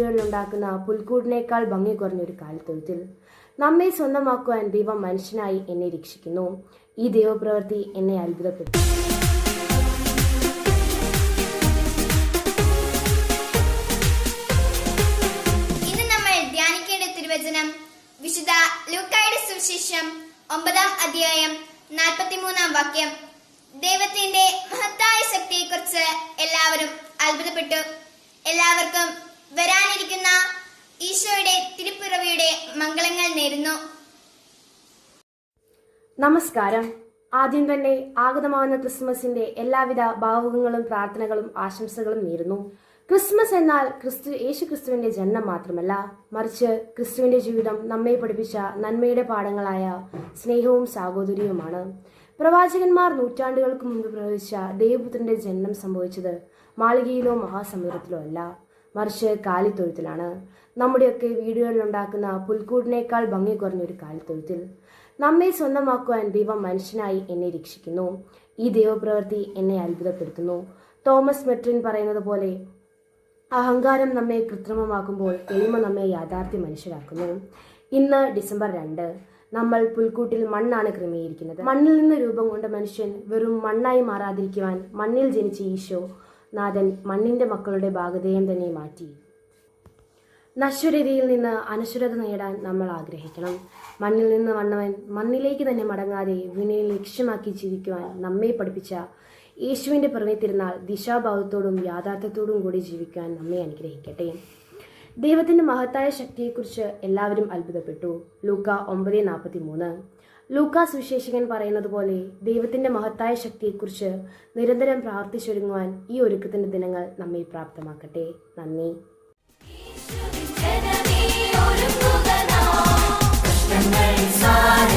വീഡിയോയിൽ ഉണ്ടാക്കുന്ന പുൽക്കൂടിനേക്കാൾ ഭംഗി കുറഞ്ഞൊരു കാലിത്തൊഴുത്തിൽ നമ്മെ സ്വന്തമാക്കുവാൻ ദൈവം മനുഷ്യനായി എന്നെ രക്ഷിക്കുന്നു. ഈ ദൈവപ്രവൃത്തി എന്നെ അത്ഭുതപ്പെട്ടു. ഇന്ന് നമ്മൾ ധ്യാനിക്കേണ്ട തിരുവചനം വിശുദ്ധ ലൂക്കായുടെ സുവിശേഷം 9-ാം അധ്യായം 43-ാം വാക്യം. ദൈവത്തിന്റെ മഹത്തായ ശക്തിയെക്കുറിച്ച് എല്ലാവരും അത്ഭുതപ്പെട്ടു. എല്ലാവർക്കും വരാനിരിക്കുന്ന ഈശോയുടെ തിരുപ്പിറവിയുടെ മംഗളങ്ങൾ നേരുന്നു. നമസ്കാരം. ആദ്യം തന്നെ ആഗതമാവുന്ന ക്രിസ്മസിന്റെ എല്ലാവിധ ഭാവുകങ്ങളും പ്രാർത്ഥനകളും ആശംസകളും നേരുന്നു. ക്രിസ്മസ് എന്നാൽ യേശു ക്രിസ്തുവിന്റെ ജനനം മാത്രമല്ല, മറിച്ച് ക്രിസ്തുവിന്റെ ജീവിതം നമ്മെ പഠിപ്പിച്ച നന്മയുടെ പാഠങ്ങളായ സ്നേഹവും സാഹോദര്യവുമാണ്. പ്രവാചകന്മാർ നൂറ്റാണ്ടുകൾക്ക് മുമ്പ് പ്രവചിച്ച ദൈവപുത്രന്റെ ജനനം സംഭവിച്ചത് മാളികയിലോ മഹാസമുദ്രത്തിലോ അല്ല, മറിച്ച് കാലിത്തൊഴുത്തിലാണ്. നമ്മുടെയൊക്കെ വീഡിയോയിൽ ഉണ്ടാക്കുന്ന പുൽക്കൂടിനേക്കാൾ ഭംഗി കുറഞ്ഞൊരു കാലിത്തൊഴുത്തിൽ നമ്മെ സ്വന്തമാക്കുവാൻ ദൈവം മനുഷ്യനായി എന്നെ രക്ഷിക്കുന്നു. ഈ ദൈവപ്രവൃത്തി എന്നെ അത്ഭുതപ്പെടുത്തുന്നു. തോമസ് മെട്രിൻ പറയുന്നത് പോലെ, അഹങ്കാരം നമ്മെ കൃത്രിമമാക്കുമ്പോൾ എളിമ നമ്മെ യാഥാർത്ഥ്യ മനുഷ്യരാക്കുന്നു. ഇന്ന് ഡിസംബർ 2. നമ്മൾ പുൽക്കൂട്ടിൽ മണ്ണാണ് ക്രമീകരിക്കുന്നത്. മണ്ണിൽ നിന്ന് രൂപം കൊണ്ട മനുഷ്യൻ വെറും മണ്ണായി മാറാതിരിക്കുവാൻ മണ്ണിൽ ജനിച്ച ഈശോ നാഥൻ മണ്ണിന്റെ മക്കളുടെ ഭാഗധേയം തന്നെ മാറ്റി. നശ്വരതയിൽ നിന്ന് അനശ്വരത നേടാൻ നമ്മൾ ആഗ്രഹിക്കണം. മണ്ണിൽ നിന്ന് വന്നവൻ മണ്ണിലേക്ക് തന്നെ മടങ്ങാതെ വിനയെ ലക്ഷ്യമാക്കി ജീവിക്കുവാൻ നമ്മെ പഠിപ്പിച്ച യേശുവിന്റെ പിറവി തിരുനാൾ ദിശാഭാവത്തോടും യാഥാർത്ഥ്യത്തോടും കൂടി ജീവിക്കാൻ നമ്മെ അനുഗ്രഹിക്കട്ടെ. ദൈവത്തിന്റെ മഹത്തായ ശക്തിയെക്കുറിച്ച് എല്ലാവരും അത്ഭുതപ്പെട്ടു. ലൂക്ക 9:43. ലൂക്കാ സുവിശേഷകൻ പറയുന്നത് പോലെ ദൈവത്തിന്റെ മഹത്തായ ശക്തിയെക്കുറിച്ച് നിരന്തരം പ്രാർത്ഥിച്ചൊരുങ്ങുവാൻ ഈ ഒരുക്കത്തിന്റെ ദിനങ്ങൾ നമ്മെ പ്രാപ്തമാക്കട്ടെ. നന്ദി. സാര